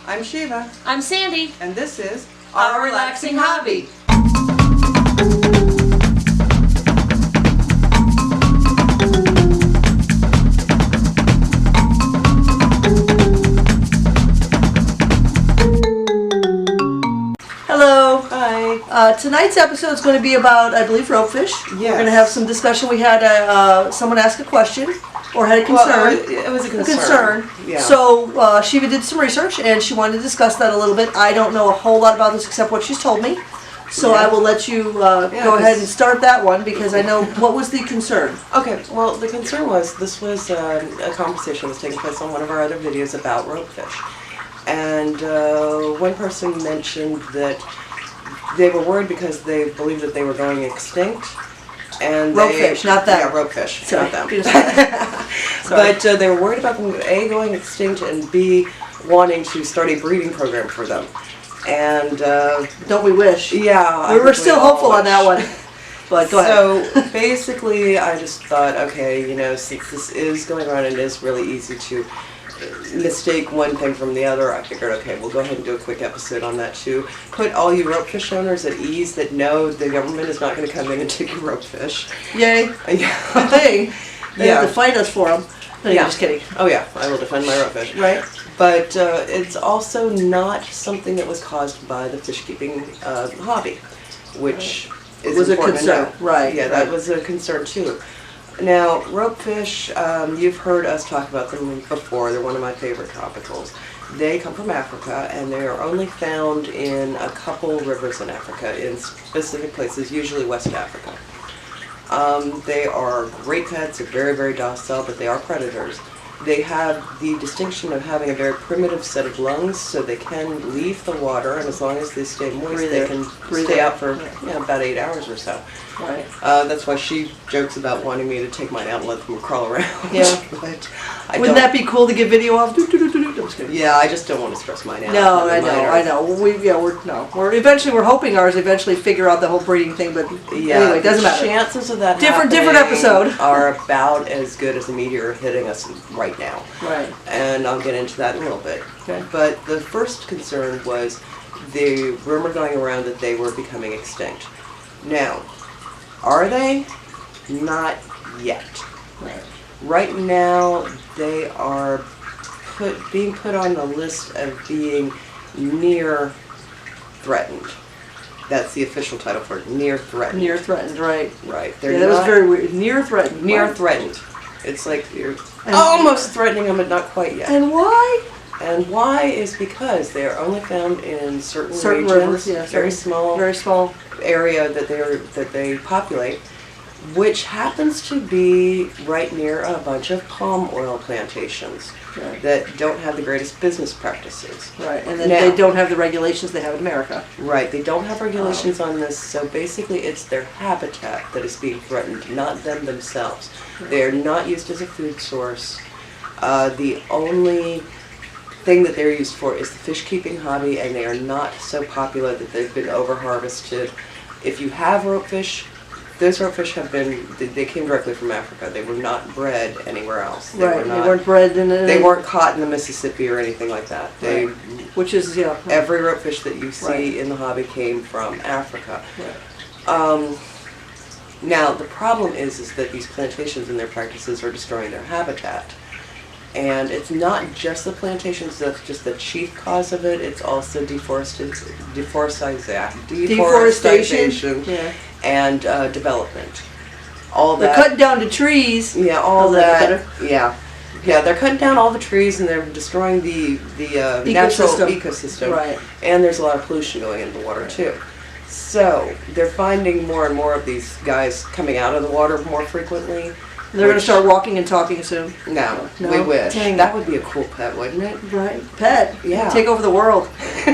I'm Shiva. I'm Sandy. And this is Our Relaxing Hobby. Hello. Hi. Tonight's episode is going to be about, I believe, ropefish. Yes. We're going to have some discussion. We had someone ask a question or had a concern. Well, it was a concern. Yeah. So Shiva did some research and she wanted to discuss that a little bit. I don't know a whole lot about this except what she's told me. So Yeah. I will let you go ahead and start that one because I know what was the concern. Okay, well, the concern was this was a conversation that was taking place on one of our other videos about ropefish. And one person mentioned that they were worried because they believed that they were going extinct. And Ropefish, not them. Yeah, ropefish, Sorry. not them. But they were worried about them, A, going extinct, and B, wanting to start a breeding program for them. And Don't we wish? yeah, We were still hopeful on that one. But go ahead. So basically, I just thought, okay, you know, since this is going on and it is really easy to mistake one thing from the other, I figured, okay, we'll go ahead and do a quick episode on that too. Put all you ropefish owners at ease that know the government is not going to come in and take your ropefish. Yay. Yeah. Good thing. They have Yeah. to fight us for them. No, Yeah. I'm just kidding. Oh yeah, I will defend my ropefish. Right. But it's also not something that was caused by the fish keeping hobby, which is Was a important to concern. know. Right. Yeah, that was a concern too. Now, ropefish, you've heard us talk about them before. They're one of my favorite tropicals. They come from Africa, and they are only found in a couple rivers in Africa, in specific places, usually West Africa. They are great pets. They're very, very docile, but they are predators. They have the distinction of having a very primitive set of lungs, so they can leave the water, and as long as they stay moist, they can stay out for about 8 hours or so. Right. That's why she jokes about wanting me to take mine out and let them crawl around. Yeah. But Wouldn't that be cool to get video of? I'm just kidding. Yeah, I just don't want to stress mine out. No, I know. We're eventually we're hoping ours eventually figure out the whole breeding thing, but Yeah, anyway, it doesn't matter. Chances of that Different happening episode. are about as good as a meteor hitting us right now. Right. And I'll get into that in a little bit. Okay. But the first concern was the rumor going around that they were becoming extinct. Now, are they? Not yet. Right. Right now, they are being put on the list of being near threatened. That's the official title for it, near threatened. Near threatened, right? Right. Yeah, that was very weird. Near threatened. Near What? threatened. It's like you're almost threatening them, but not quite yet. And why? And why is because they are only found in certain regions, rivers, yeah, very small area that they populate, which happens to be right near a bunch of palm oil plantations that don't have the greatest business practices. Right, and then Now- they don't have the regulations they have in America. Right, they don't have regulations on this, so basically it's their habitat that is being threatened, not them themselves. They are not used as a food source. The only thing that they're used for is the fish keeping hobby, and they are not so popular that they've been over harvested. If you have ropefish, those ropefish they came directly from Africa. They were not bred anywhere else. They weren't bred in They weren't caught in the Mississippi or anything like that. They, which is, every ropefish that you see Right. in the hobby came from Africa. Right. Now, the problem is that these plantations and their practices are destroying their habitat. And it's not just the plantations that's just the chief cause of it, it's also deforestation Yeah. and development. All They're that. cutting down the trees. Yeah, all How's that that. Yeah. Yeah, they're cutting down all the trees and they're destroying the natural ecosystem. Right. And there's a lot of pollution going into the water too. So they're finding more and more of these guys coming out of the water more frequently. They're going to start walking and talking soon. No, No? we wish. Dang. That would be a cool pet, wouldn't it? Right. Pet. Yeah. Take over the world.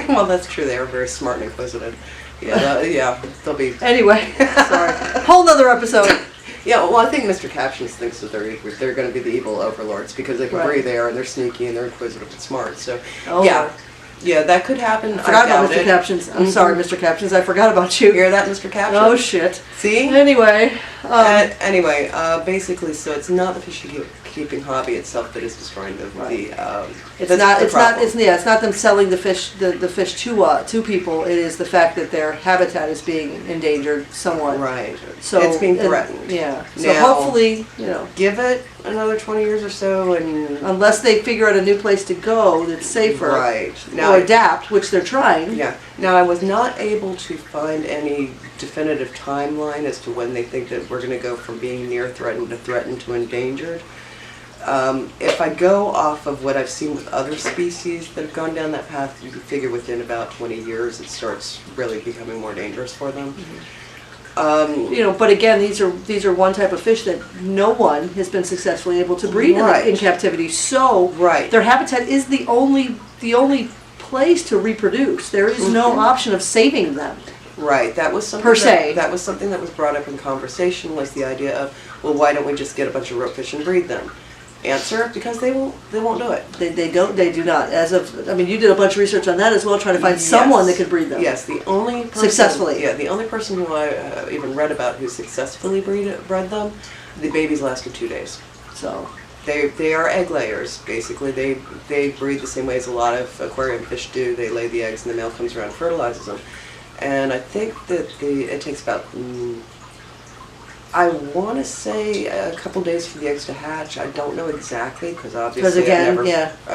Well, that's true. They are very smart and inquisitive. Yeah, they'll be. Anyway, sorry. Whole nother episode. Yeah, well, I think Mr. Captions thinks that they're going to be the evil overlords because they can Right. breathe air and they're sneaky and they're inquisitive and smart. So, Oh, yeah. Lord. Yeah, that could happen. I forgot about doubt Mr. it. Captions. I'm Mhm. sorry, Mr. Captions. I forgot about You you. hear that, Mr. Captions? Oh, shit. See? Anyway. Anyway, basically, so it's not the fish keeping hobby itself that is destroying the It's not them selling the fish to people. It is the fact that their habitat is being endangered somewhat. Right. So it's being threatened. Yeah. So Now, hopefully, give it another 20 years or so, and unless they figure out a new place to go that's safer, right or adapt, which they're trying. Yeah. Now, I was not able to find any definitive timeline as to when they think that we're going to go from being near threatened to threatened to endangered. If I go off of what I've seen with other species that have gone down that path, you can figure within about 20 years it starts really becoming more dangerous for them. But again, these are one type of fish that no one has been successfully able to breed in captivity. So their habitat is the only place to reproduce. There is no option of saving them. Right. That was something per se. That was something that was brought up in conversation, was the idea of, well, why don't we just get a bunch of ropefish and breed them? Answer: because they won't do it. They do not. You did a bunch of research on that as well, trying to find someone that could breed them. Yes, the only person, successfully. Yeah, the only person who I even read about who successfully bred them, the babies lasted 2 days. So they are egg layers. Basically, they breed the same way as a lot of aquarium fish do. They lay the eggs and the male comes around and fertilizes them. And I think that it takes about. I want to say a couple days for the eggs to hatch. I don't know exactly, because obviously I've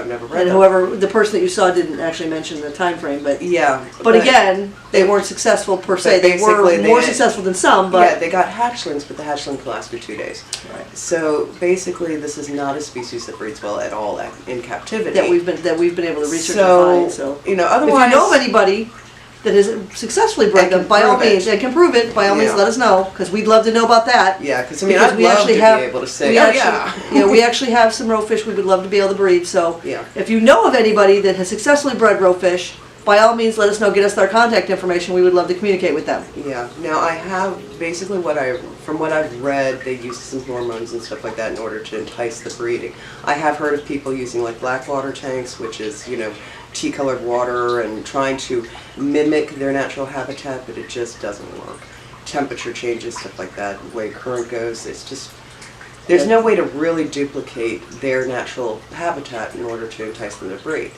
never read and them. whoever, the person that you saw didn't actually mention the time frame, but yeah. But again, they weren't successful per se. They were more successful than some, but yeah, they got hatchlings, but the hatchling lasted 2 days. Right. So basically, this is not a species that breeds well at all in captivity. that we've been able to research and find. So otherwise, if you know of anybody that has successfully bred them, by all means, and can prove it, by all means, let us know, because we'd love to know about that. Yeah, because I'd love to be able to say, we actually have some ropefish we would love to be able to breed. So yeah. If you know of anybody that has successfully bred ropefish, by all means, let us know. Get us their contact information. We would love to communicate with them. Yeah. Now I have basically from what I've read, they use some hormones and stuff like that in order to entice the breeding. I have heard of people using like black water tanks, which is tea-colored water, and trying to mimic their natural habitat, but it just doesn't work. Temperature changes, stuff like that, the way current goes, it's just, there's no way to really duplicate their natural habitat in order to entice them to breed.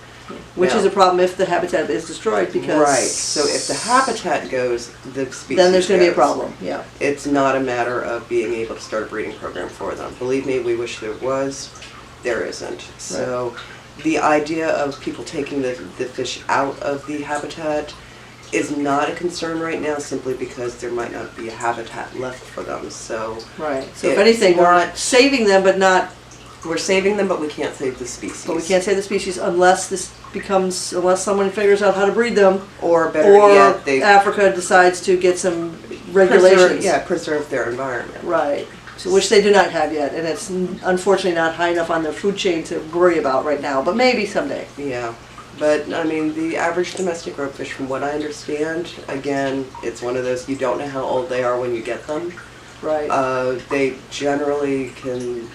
Which is a problem if the habitat is destroyed, because... Right, so if the habitat goes, the species then there's going to be a goes. problem, yeah. It's not a matter of being able to start a breeding program for them. Believe me, we wish there was. There isn't. So the idea of people taking the fish out of the habitat is not a concern right now, simply because there might not be a habitat left for them. So So if anything, we're saving them, but not... We're saving them, but we can't save the species. But we can't save the species unless someone figures out how to breed them, or better yet, Africa decides to get some regulations. Preserve their environment. Right. So, which they do not have yet, and it's unfortunately not high enough on their food chain to worry about right now, but maybe someday. Yeah. But, I mean, the average domestic ropefish, from what I understand, again, it's one of those, you don't know how old they are when you get them. Right. They generally can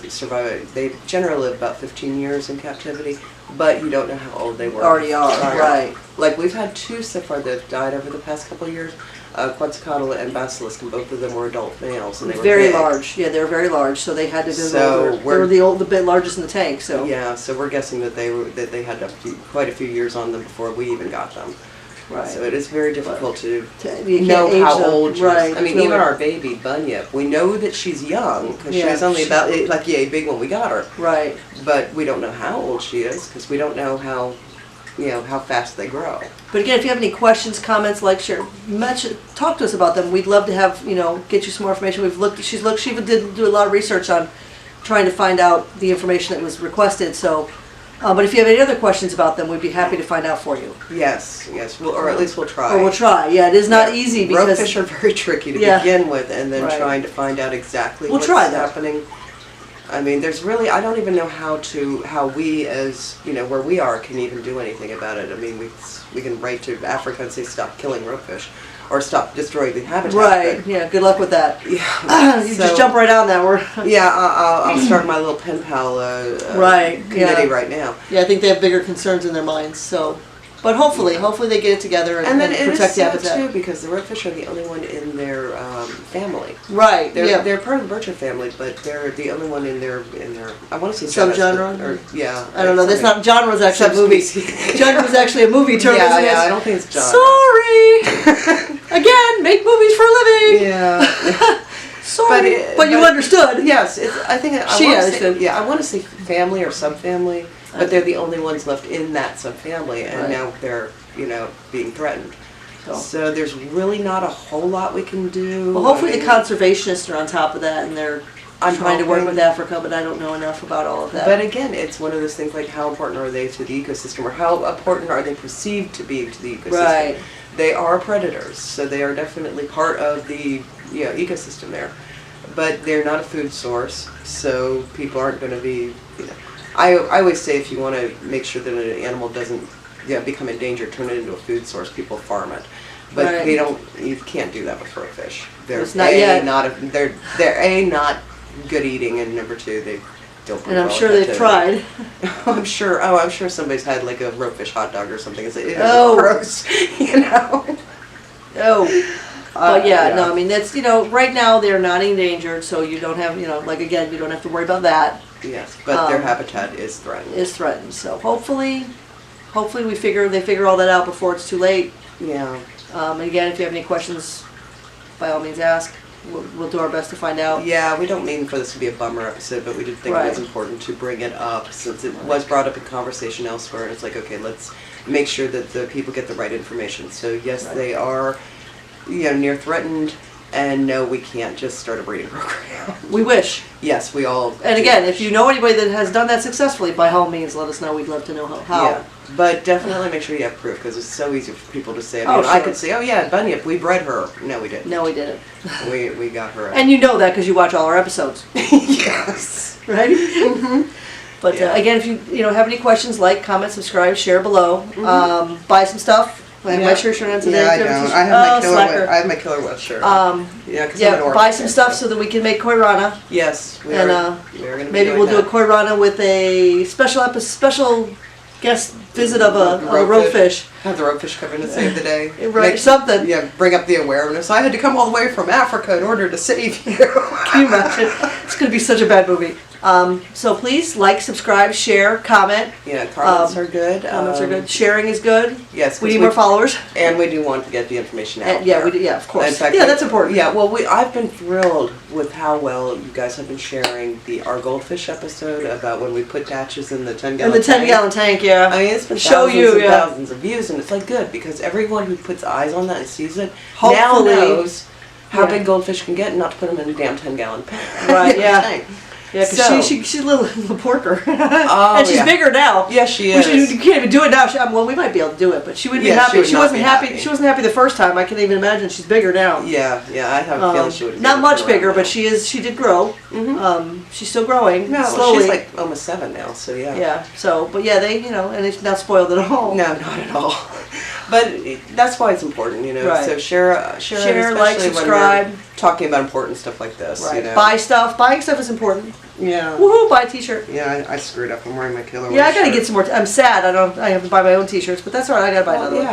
survive, they generally live about 15 years in captivity, but you don't know how old they were. Already are, right. Like, we've had 2 so far that have died over the past couple of years, Quetzalcoatl and Basilisk, and both of them were adult males, and they were very big. large. Yeah, they were very large, so they had to go So they were the bit largest in the tank. So yeah, so we're guessing that they had quite a few years on them before we even got them. Right. So it is very difficult to you know can't how age them. old. Right. I mean, even our baby Bunyip, we know that she's young because she was only about big when we got her. Right. But we don't know how old she is because we don't know how fast they grow. But again, if you have any questions, comments, like, share, talk to us about them. We'd love to have get you some more information. She did do a lot of research on trying to find out the information that was requested. So. But if you have any other questions about them, we'd be happy to find out for you. Yes, or at least we'll try. Or we'll try. Yeah, it is not easy because ropefish are very tricky to begin with, and then trying to find out exactly what's happening. I mean, there's really, I don't even know how we as, where we are can even do anything about it. I mean, we can write to Africa and say stop killing ropefish or stop destroying the habitat. Right, yeah, good luck with that. Yeah. You just jump right on that. I'll start my little pen pal committee right now. Yeah, I think they have bigger concerns in their minds, so. But hopefully they get it together And and then it is protect the sad habitat. too, because the ropefish are the only one in their family. Right. Yeah. They're part of the bircher family, but they're the only one in their I want to say Subgenre? or yeah. I don't know. That's not genre. Was actually a movie. Subspecies. Genre was actually a movie term, Yeah, isn't it? yeah, I don't think it's genre. Sorry. Again, make movies for a living. Yeah. Sorry, but you understood. Yes, I think She wanna say- understood. Yeah, I want to say family or subfamily, but they're the only ones left in that subfamily, and Right. now they're being threatened. So. So there's really not a whole lot we can do. Well, hopefully I the mean, conservationists are on top of that, and they're I'm trying to work hoping. with Africa, but I don't know enough about all of that. But again, it's one of those things like how important are they to the ecosystem, or how important are they perceived to be to the ecosystem? Right. They are predators, so they are definitely part of the ecosystem there. But they're not a food source, so people aren't going to be. I always say if you want to make sure that an animal doesn't become endangered, turn it into a food source. People farm it, but Right. they don't. You can't do that with ropefish. They're It's not yet. they're not good eating, and number two, they don't. And I'm well sure with they've captivity. tried. I'm sure. Oh, I'm sure somebody's had like a ropefish hot dog or something. It's like, it is Oh. gross, Oh. But yeah, yeah. no, I mean, that's, right now they're not endangered, so you don't have, like again, you don't have to worry about that. Yes, but their Um, habitat is threatened. Is threatened, so hopefully they figure all that out before it's too late. Yeah. And again, if you have any questions, by all means ask. We'll do our best to find out. Yeah, we don't mean for this to be a bummer episode, but we did think it was Right. important to bring it up since it was brought up in conversation elsewhere. And it's like, okay, let's make sure that the people get the right information. So yes, Right. they are, near threatened, and no, we can't just start a breeding program. We wish. Yes, we all. And do again, wish. if you know anybody that has done that successfully, by all means, let us know. We'd love to know how. Yeah, but definitely make sure you have proof because it's so easy for people to say. I Oh, mean, I sure. could say, oh yeah, Bunyip, we bred her. No, we didn't. No, we didn't. We got her. And you know that because you watch all our episodes, Yes. right? Mm-hmm. But Yeah. again, if you have any questions, like, comment, subscribe, share below. Buy some stuff. I have my shirt on today. Yeah, I Do you have a don't. t-shirt? I have my Oh, killer. slacker. I have my killer west shirt. Yeah, because I'm an Yeah, orc. buy some stuff so that we can make koirana. Yes, we And, are. We are going to Maybe we'll do a koirana with a special guest visit of a ropefish. Have the ropefish come in to save the day. Right, something. Yeah, bring up the awareness. I had to come all the way from Africa in order to save you. Can you imagine? It's going to be such a bad movie. So please like, subscribe, share, comment. Yeah, comments are good. Comments are good. Sharing is good. Yes, We need more followers. and we do want to get the information out. And yeah, there. we do. Yeah, of course. In fact, Yeah, that's important. Yeah, well, I've been thrilled with how well you guys have been sharing our goldfish episode about when we put patches in the 10-gallon And the 10-gallon tank, yeah. I mean, it's been Show thousands you, and yeah. thousands of views, and it's like good because everyone who puts eyes on that and sees it Hopefully. now knows how Yeah. big goldfish can get, and not to put them in a damn 10-gallon Right, yeah. tank. Yeah, because So- she's a little porker. Oh, and she's yeah. bigger now. Yes, she We is. you can't even do it now. Well, we might be able to do it, but she wouldn't be Yeah, happy. she would not wasn't be happy. happy. She wasn't happy the first time. I can even imagine she's bigger now. Yeah, I have a feeling she would. Not much bigger, but she did grow. She's still growing No, slowly. she's like almost 7 now, so yeah. Yeah. So, but yeah, they and it's not spoiled at all. No, not at all. But that's why it's important, Right. So share, like, especially subscribe. when we're talking about important stuff like this. Right. Buy stuff. Buying stuff is important. Yeah. Woohoo! Buy a T-shirt. Yeah, I screwed up. I'm wearing my killer. Yeah, I Whale gotta shirt. get some more. I'm sad. I have to buy my own T-shirts, but that's all right. I gotta buy another one.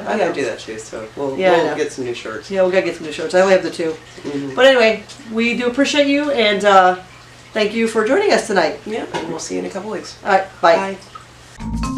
I gotta do that too. So we'll Yeah, I know. get some new shirts. Yeah, we gotta get some new shirts. I only have the 2. Mhm. But anyway, we do appreciate you and thank you for joining us tonight. Yeah, and we'll see you in a couple weeks. All right, bye. Bye.